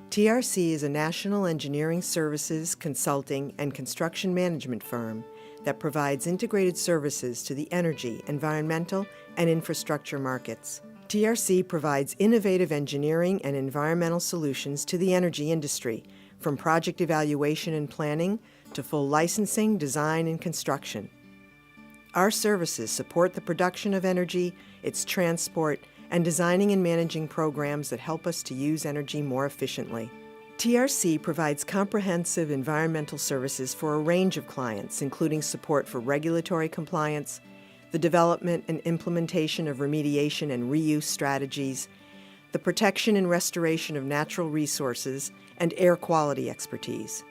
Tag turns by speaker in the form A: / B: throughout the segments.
A: TRC is a national engineering services, consulting, and construction management firm that provides integrated services to the energy, environmental, and infrastructure markets. TRC provides innovative engineering and environmental solutions to the energy industry, from project evaluation and planning to full licensing, design, and construction. Our services support the production of energy, its transport, and designing and managing programs that help us to use energy more efficiently. TRC provides comprehensive environmental services for a range of clients, including support for regulatory compliance, the development and implementation of remediation and reuse strategies, the protection and restoration of natural resources, and air quality expertise.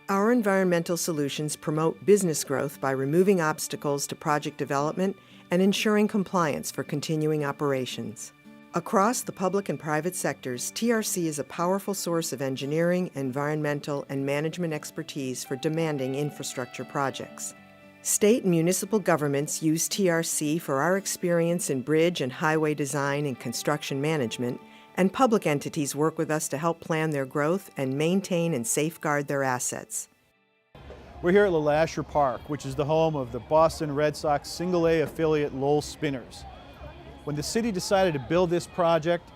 A: Our environmental solutions promote business growth by removing obstacles to project development and ensuring compliance for continuing operations. Across the public and private sectors, TRC is a powerful source of engineering, environmental, and management expertise for demanding infrastructure projects. State and municipal governments use TRC for our experience in bridge and highway design and construction management, and public entities work with us to help plan their growth and maintain and safeguard their assets.
B: We're here at LeLasher Park, which is the home of the Boston Red Sox Single-A affiliate Lowell Spinners. When the city decided to build this project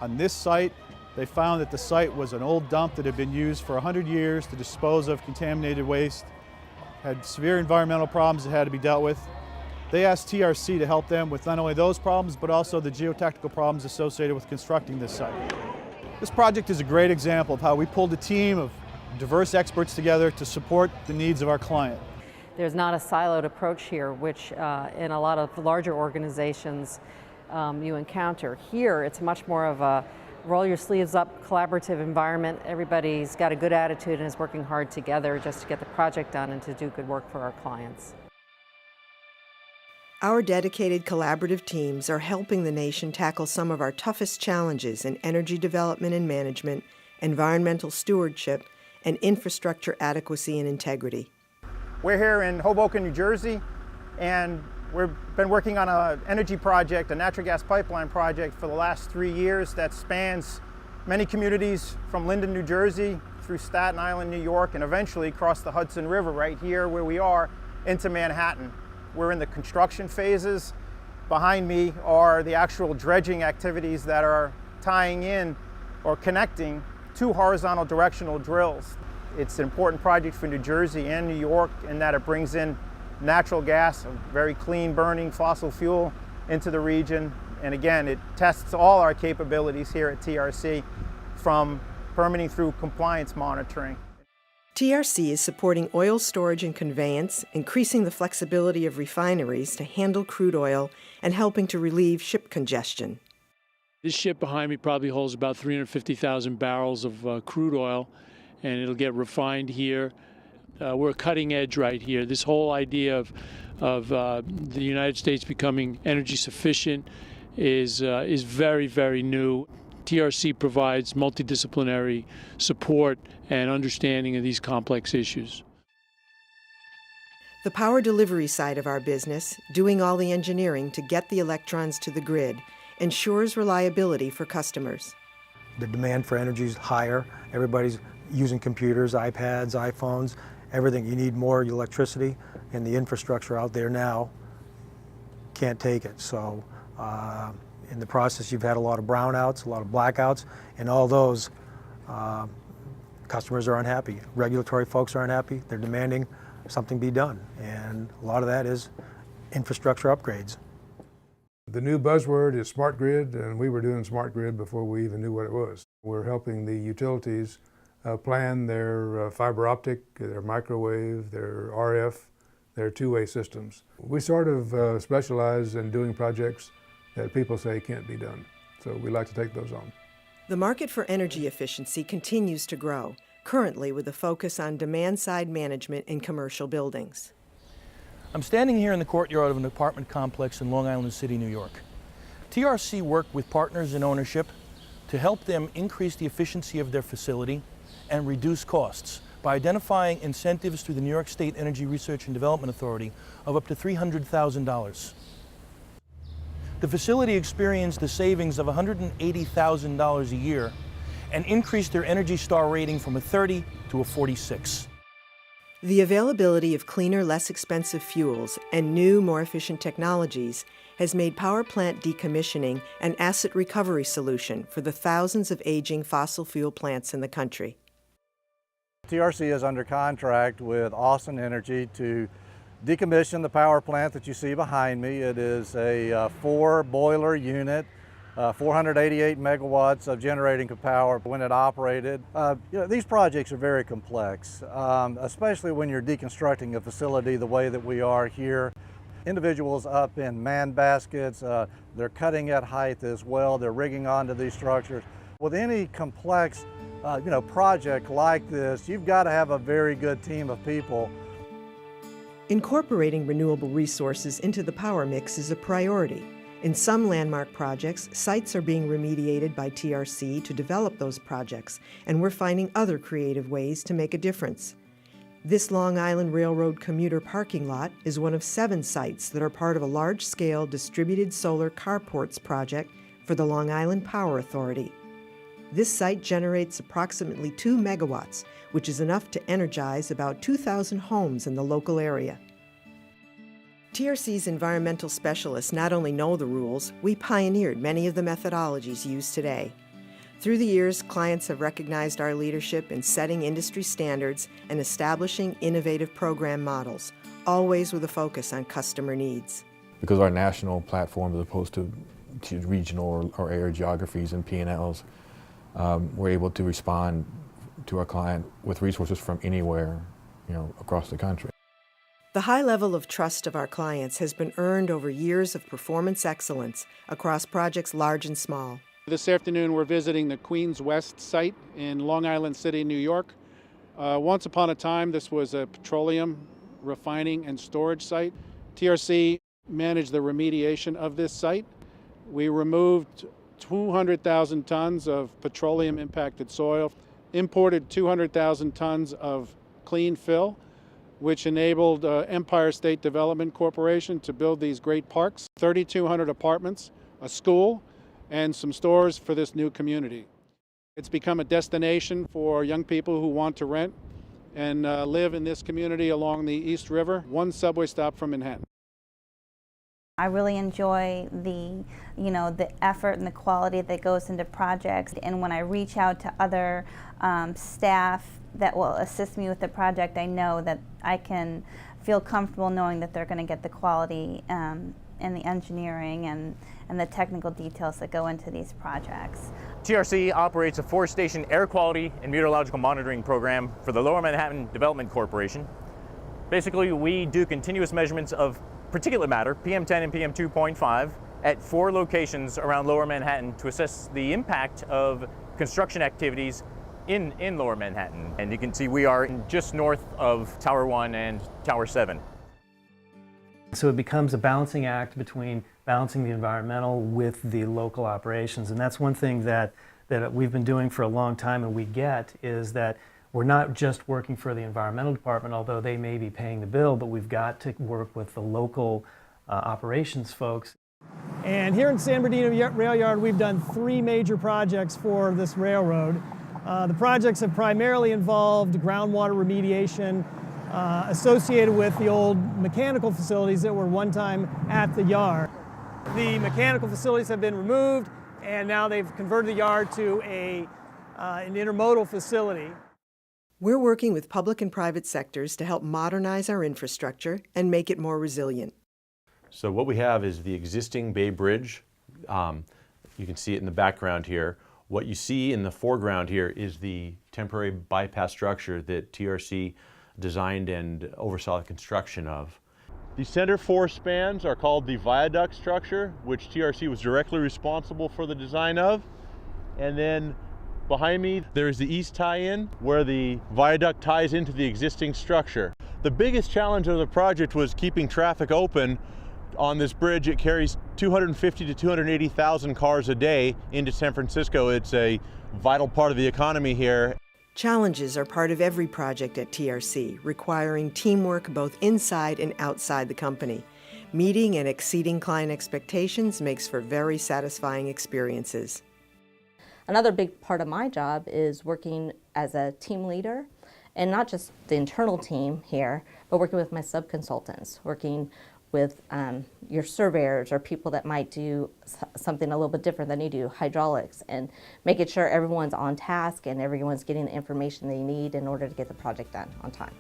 B: on this site, they found that the site was an old dump that had been used for 100 years to dispose of contaminated waste, had severe environmental problems that had to be dealt with. They asked TRC to help them with not only those problems, but also the geotechnical problems associated with constructing this site. This project is a great example of how we pulled a team of diverse experts together to support the needs of our client.
C: There's not a siloed approach here, which in a lot of larger organizations you encounter. Here, it's much more of a roll your sleeves up, collaborative environment. Everybody's got a good attitude and is working hard together just to get the project done and to do good work for our clients.
A: Our dedicated collaborative teams are helping the nation tackle some of our toughest challenges in energy development and management, environmental stewardship, and infrastructure adequacy and integrity.
D: We're here in Hoboken, New Jersey, and we've been working on an energy project, a natural gas pipeline project, for the last 3 years that spans many communities from Linden, New Jersey, through Staten Island, New York, and eventually across the Hudson River right here where we are into Manhattan. We're in the construction phases. Behind me are the actual dredging activities that are tying in or connecting 2 horizontal directional drills. It's an important project for New Jersey and New York in that it brings in natural gas, a very clean burning fossil fuel, into the region. And again, it tests all our capabilities here at TRC, from permitting through compliance monitoring.
A: TRC is supporting oil storage and conveyance, increasing the flexibility of refineries to handle crude oil, and helping to relieve ship congestion.
E: This ship behind me probably holds about 350,000 barrels of crude oil, and it'll get refined here. We're cutting edge right here. This whole idea of the United States becoming energy sufficient is very, very new. TRC provides multidisciplinary support and understanding of these complex issues.
A: The power delivery side of our business, doing all the engineering to get the electrons to the grid, ensures reliability for customers.
F: The demand for energy is higher. Everybody's using computers, iPads, iPhones, everything. You need more electricity, and the infrastructure out there now can't take it. So in the process, you've had a lot of brownouts, a lot of blackouts, and all those customers are unhappy. Regulatory folks are unhappy. They're demanding something be done, and a lot of that is infrastructure upgrades.
G: The new buzzword is smart grid, and we were doing smart grid before we even knew what it was. We're helping the utilities plan their fiber optic, their microwave, their RF, their two-way systems. We sort of specialize in doing projects that people say can't be done, so we like to take those on.
A: The market for energy efficiency continues to grow, currently with a focus on demand-side management in commercial buildings.
H: I'm standing here in the courtyard of an apartment complex in Long Island City, New York. TRC worked with partners in ownership to help them increase the efficiency of their facility and reduce costs by identifying incentives through the New York State Energy Research and Development Authority of up to $300,000. The facility experienced a savings of $180,000 a year and increased their Energy Star rating from a 30 to a 46.
A: The availability of cleaner, less expensive fuels and new, more efficient technologies has made power plant decommissioning an asset recovery solution for the thousands of aging fossil fuel plants in the country.
I: TRC is under contract with Austin Energy to decommission the power plant that you see behind me. It is a 4-boiler unit, 488 megawatts of generating power when it operated. These projects are very complex, especially when you're deconstructing a facility the way that we are here. Individuals up in man baskets, they're cutting at height as well, they're rigging onto these structures. With any complex project like this, you've got to have a very good team of people.
A: Incorporating renewable resources into the power mix is a priority. In some landmark projects, sites are being remediated by TRC to develop those projects, and we're finding other creative ways to make a difference. This Long Island Railroad commuter parking lot is one of 7 sites that are part of a large-scale distributed solar carports project for the Long Island Power Authority. This site generates approximately 2 megawatts, which is enough to energize about 2,000 homes in the local area. TRC's environmental specialists not only know the rules, we pioneered many of the methodologies used today. Through the years, clients have recognized our leadership in setting industry standards and establishing innovative program models, always with a focus on customer needs.
J: Because our national platform, as opposed to regional or area geographies and P&Ls, we're able to respond to our client with resources from anywhere, across the country.
A: The high level of trust of our clients has been earned over years of performance excellence across projects large and small.
K: This afternoon we're visiting the Queens West site in Long Island City, New York. Once upon a time this was a petroleum refining and storage site. TRC managed the remediation of this site. We removed 200,000 tons of petroleum impacted soil, imported 200,000 tons of clean fill, which enabled Empire State Development Corporation to build these great parks, 3,200 apartments, a school, and some stores for this new community. It's become a destination for young people who want to rent and live in this community along the East River, 1 subway stop from Manhattan.
L: I really enjoy the effort and the quality that goes into projects, and when I reach out to other staff that will assist me with the project, I know that I can feel comfortable knowing that they're going to get the quality and the engineering and the technical details that go into these projects.
M: TRC operates a 4-station air quality and meteorological monitoring program for the Lower Manhattan Development Corporation. Basically, we do continuous measurements of particulate matter, PM10 and PM2.5, at 4 locations around Lower Manhattan to assess the impact of construction activities in Lower Manhattan. And you can see we are just north of Tower 1 and Tower 7.
N: So it becomes a balancing act between balancing the environmental with the local operations. And that's one thing that we've been doing for a long time, and we get is that we're not just working for the environmental department, although they may be paying the bill, but we've got to work with the local operations folks.
O: And here in San Bernardino Rail Yard, we've done 3 major projects for this railroad. The projects have primarily involved groundwater remediation associated with the old mechanical facilities that were one time at the yard. The mechanical facilities have been removed, and now they've converted the yard to an intermodal facility.
A: We're working with public and private sectors to help modernize our infrastructure and make it more resilient.
P: So what we have is the existing Bay Bridge. You can see it in the background here. What you see in the foreground here is the temporary bypass structure that TRC designed and oversaw the construction of. The center 4 spans are called the viaduct structure, which TRC was directly responsible for the design of. And then behind me, there is the east tie-in where the viaduct ties into the existing structure. The biggest challenge of the project was keeping traffic open on this bridge. It carries 250 to 280,000 cars a day into San Francisco. It's a vital part of the economy here.
A: Challenges are part of every project at TRC, requiring teamwork both inside and outside the company. Meeting and exceeding client expectations makes for very satisfying experiences.
Q: Another big part of my job is working as a team leader, and not just the internal team here, but working with my sub-consultants, working with your surveyors or people that might do something a little bit different than you do, hydraulics, and making sure everyone's on task and everyone's getting the information they need in order to get the project done on time.